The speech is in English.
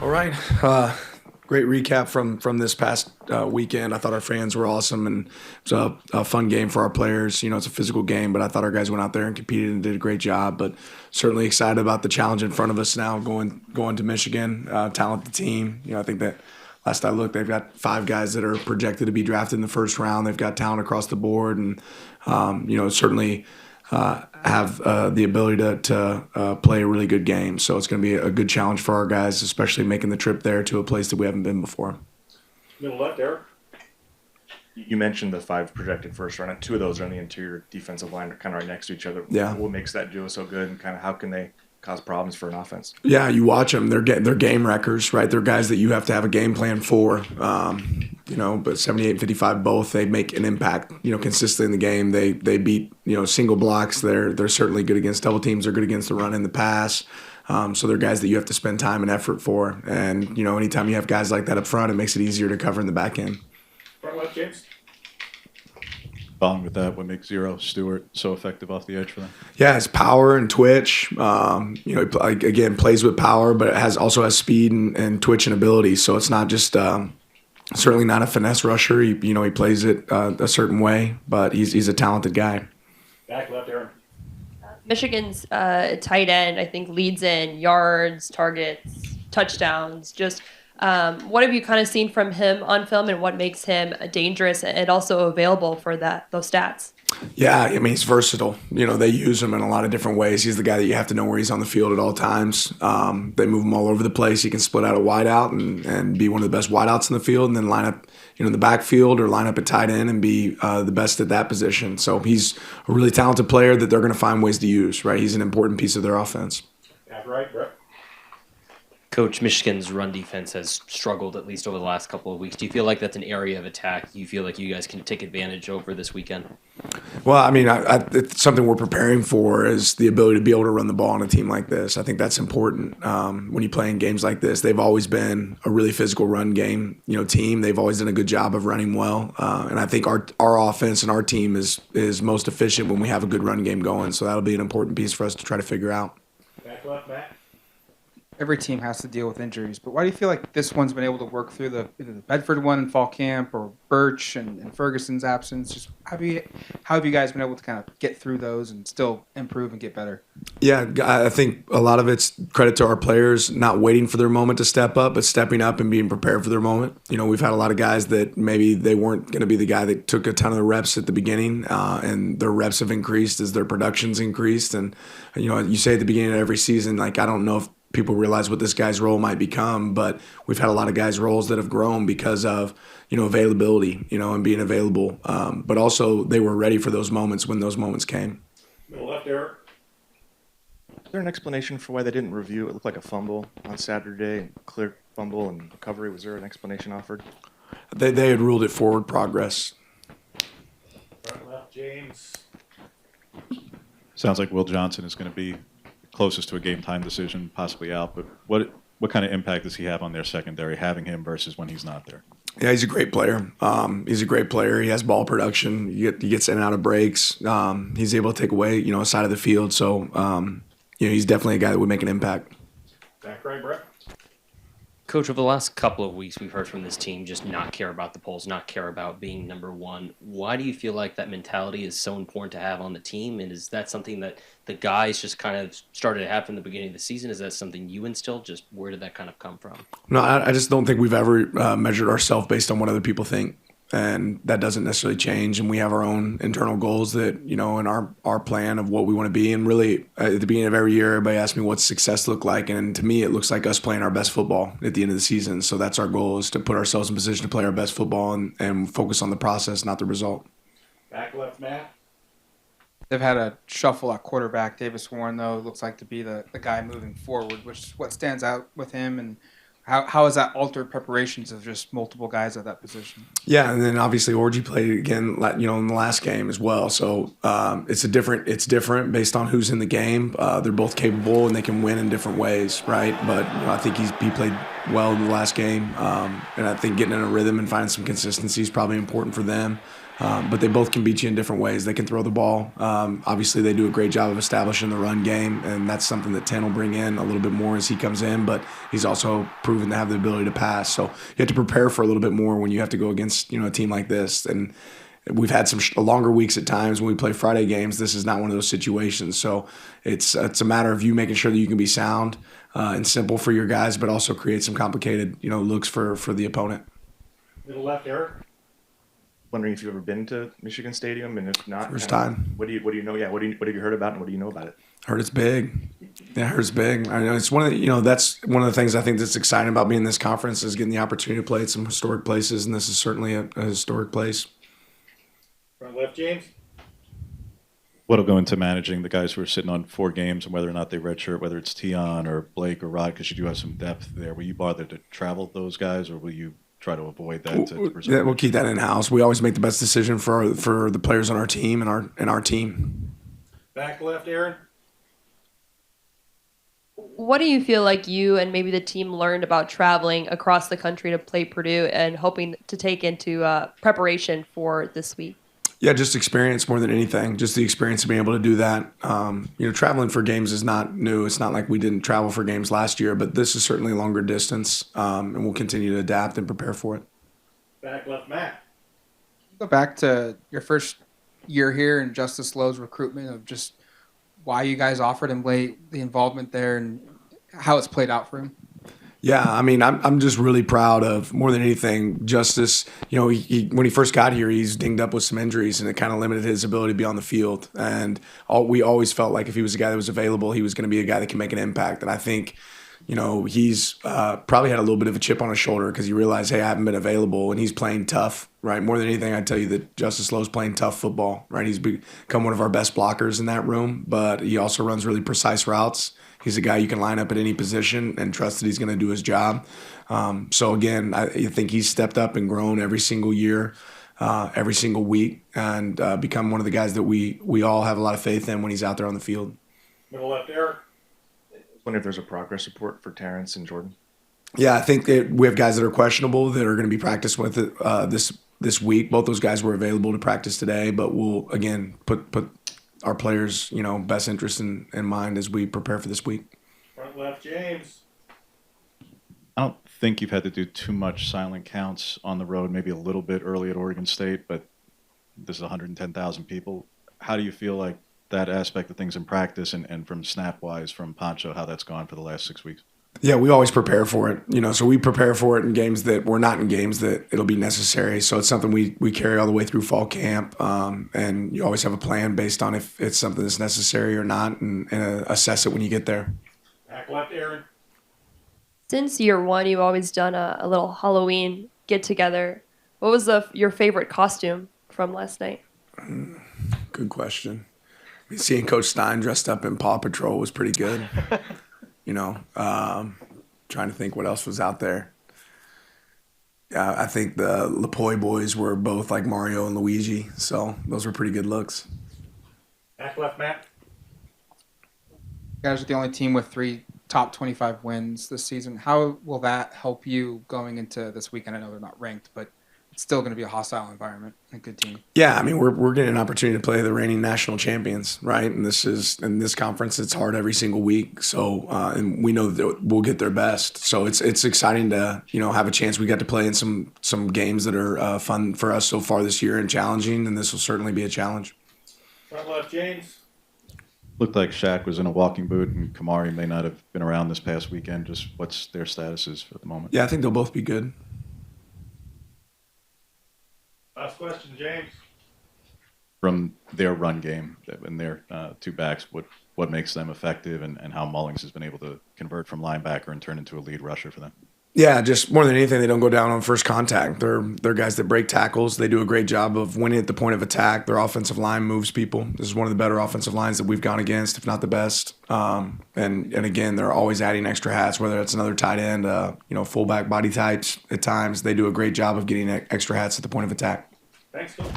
All right. Great recap from this past weekend. I thought our fans were awesome, and it was a fun game for our players. You know, it's a physical game, but I thought our guys went out there and competed and did a great job. But certainly excited about the challenge in front of us now, going to Michigan. Talented team. You know, I think that last I looked, they've got 5 guys that are projected to be drafted in the first round. They've got talent across the board, and you know, certainly have the ability to play a really good game. So it's going to be a good challenge for our guys, especially making the trip there to a place that we haven't been before. Middle left, Eric. You mentioned the 5 projected first round, and 2 of those are on the interior defensive line, kind of right next to each other. Yeah. What makes that duo so good, and kind of how can they cause problems for an offense? Yeah, you watch them; they're game wreckers, right? They're guys that you have to have a game plan for. You know, but 78 and 55 both, they make an impact, you know, consistently in the game. They beat, you know, single blocks. They're certainly good against double teams. They're good against the run and the pass. So they're guys that you have to spend time and effort for. And, you know, anytime you have guys like that up front, it makes it easier to cover in the back end. Front left, James. Following with that, what makes Zero Stewart so effective off the edge for them? Yeah, it's power and twitch. You know, again, plays with power, but it also has speed and twitch and ability. So it's not just certainly not a finesse rusher. He plays it a certain way, but he's a talented guy. Back left, Aaron. Michigan's tight end, I think, leads in yards, targets, touchdowns. Just what have you kind of seen from him on film, and what makes him dangerous and also available for those stats? Yeah, I mean, he's versatile. You know, they use him in a lot of different ways. He's the guy that you have to know where he's on the field at all times. They move him all over the place. He can split out a wideout and be one of the best wideouts in the field, and then line up, you know, in the backfield or line up at tight end and be the best at that position. So he's a really talented player that they're going to find ways to use, right? He's an important piece of their offense. Back right, Brett. Coach, Michigan's run defense has struggled at least over the last couple of weeks. Do you feel like that's an area of attack you feel like you guys can take advantage over this weekend? Well, I mean, it's something we're preparing for is the ability to be able to run the ball on a team like this. I think that's important when you play in games like this. They've always been a really physical run game, you know, team. They've always done a good job of running well, and I think our offense and our team is most efficient when we have a good run game going. So that'll be an important piece for us to try to figure out. Back left, Matt. Every team has to deal with injuries, but why do you feel like this one's been able to work through either the Bedford one in fall camp or Birch and Ferguson's absence? Just how have you guys been able to kind of get through those and still improve and get better? Yeah, I think a lot of it's credit to our players not waiting for their moment to step up, but stepping up and being prepared for their moment. You know, we've had a lot of guys that maybe they weren't going to be the guy that took a ton of the reps at the beginning, and their reps have increased as their production's increased. And, you know, you say at the beginning of every season, like, I don't know if people realize what this guy's role might become, but we've had a lot of guys' roles that have grown because of, you know, availability, you know, and being available. But also they were ready for those moments when those moments came. Middle left, Eric. Is there an explanation for why they didn't review? It looked like a fumble on Saturday, clear fumble and recovery. Was there an explanation offered? They had ruled it forward progress. Front left, James. Sounds like Will Johnson is going to be closest to a game time decision, possibly out. But what kind of impact does he have on their secondary, having him versus when he's not there? Yeah, he's a great player. He's a great player. He has ball production. He gets in and out of breaks. He's able to take away, you know, a side of the field. So, you know, he's definitely a guy that would make an impact. Back right, Brett. Coach, over the last couple of weeks, we've heard from this team just not care about the polls, not care about being number one. Why do you feel like that mentality is so important to have on the team? And is that something that the guys just kind of started to have from the beginning of the season? Is that something you instilled? Just where did that kind of come from? No, I just don't think we've ever measured ourselves based on what other people think. And that doesn't necessarily change. And we have our own internal goals that, you know, and our plan of what we want to be. And really, at the beginning of every year, everybody asks me what's success look like. And to me, it looks like us playing our best football at the end of the season. So that's our goal, is to put ourselves in position to play our best football and focus on the process, not the result. Back left, Matt. They've had a shuffle at quarterback. Davis Warren, though, looks like to be the guy moving forward, which is what stands out with him. And how has that altered preparations of just multiple guys at that position? Yeah, and then obviously Orji played again, you know, in the last game as well. So it's different based on who's in the game. They're both capable and they can win in different ways, right? But you know, I think he played well in the last game, and I think getting in a rhythm and finding some consistency is probably important for them. But they both can beat you in different ways. They can throw the ball. Obviously, they do a great job of establishing the run game, and that's something that Ten will bring in a little bit more as he comes in. But he's also proven to have the ability to pass. So you have to prepare for a little bit more when you have to go against a team like this. And we've had some longer weeks at times when we play Friday games. This is not one of those situations. So it's a matter of you making sure that you can be sound and simple for your guys, but also create some complicated looks for the opponent. Middle left, Eric. Wondering if you've ever been to Michigan Stadium, and if not, First kind of, time. What do you know? Yeah, what have you heard about, and what do you know about it? Heard it's big. Yeah, heard it's big. I know it's one of the, that's one of the things I think that's exciting about being in this conference is getting the opportunity to play at some historic places, and this is certainly a historic place. Front left, James. What'll go into managing the guys who are sitting on 4 games and whether or not they redshirt, whether it's Tion or Blake or Rod, because you do have some depth there. Will you bother to travel those guys, or will you try to avoid that? Yeah, we'll keep that in house. We always make the best decision for the players on our team and our team. Back left, Aaron. What do you feel like you and maybe the team learned about traveling across the country to play Purdue and hoping to take into preparation for this week? Yeah, just experience more than anything. Just the experience of being able to do that. Traveling for games is not new. It's not like we didn't travel for games last year, but this is certainly a longer distance, and we'll continue to adapt and prepare for it. Back left, Matt. Go back to your first year here and Justice Lowe's recruitment of just why you guys offered him late, the involvement there, and how it's played out for him. Yeah, I mean, I'm just really proud of, more than anything, Justice. When he first got here, he's dinged up with some injuries, and it kind of limited his ability to be on the field. And we always felt like if he was a guy that was available, he was going to be a guy that can make an impact. And I think, he's probably had a little bit of a chip on his shoulder because he realized, hey, I haven't been available, and he's playing tough, right? More than anything, I tell you that Justice Lowe's playing tough football, right? He's become one of our best blockers in that room, but he also runs really precise routes. He's a guy you can line up at any position and trust that he's going to do his job. So, again, I think he's stepped up and grown every single year, every single week, and become one of the guys that we all have a lot of faith in when he's out there on the field. Middle left, Eric. I wonder if there's a progress report for Terrence and Jordan. Yeah, I think that we have guys that are questionable that are going to be practiced with it this week. Both those guys were available to practice today, but we'll, again, put our players' best interest in mind as we prepare for this week. Front left, James. I don't think you've had to do too much silent counts on the road, maybe a little bit early at Oregon State, but this is 110,000 people. How do you feel like that aspect of things in practice and from snap-wise from Pancho, how that's gone for the last 6 weeks? Yeah, we always prepare for it. So we prepare for it in games that we're not in games that it'll be necessary. So it's something we carry all the way through fall camp, and you always have a plan based on if it's something that's necessary or not, and assess it when you get there. Back left, Aaron. Since year one, you've always done a little Halloween get-together. What was your favorite costume from last night? Good question. Seeing Coach Stein dressed up in Paw Patrol was pretty good. Trying to think what else was out there. Yeah, I think the Lapoy boys were both like Mario and Luigi, so those were pretty good looks. Back left, Matt. You guys are the only team with 3 top 25 wins this season. How will that help you going into this weekend? I know they're not ranked, but it's still going to be a hostile environment, a good team. Yeah, I mean, we're getting an opportunity to play the reigning national champions, right? And in this conference, it's hard every single week. So, and we know that we'll get their best. So it's exciting to have a chance. We got to play in some games that are fun for us so far this year and challenging, and this will certainly be a challenge. Front left, James. Looked like Shaq was in a walking boot, and Kamari may not have been around this past weekend. Just what's their statuses at the moment? Yeah, I think they'll both be good. Last question, James. From their run game and their 2 backs, what makes them effective, and how Mullings has been able to convert from linebacker and turn into a lead rusher for them? Yeah, just more than anything, they don't go down on first contact. They're guys that break tackles. They do a great job of winning at the point of attack. Their offensive line moves people. This is one of the better offensive lines that we've gone against, if not the best. And again, they're always adding extra hats, whether it's another tight end, fullback body types at times. They do a great job of getting extra hats at the point of attack. Thanks, Coach.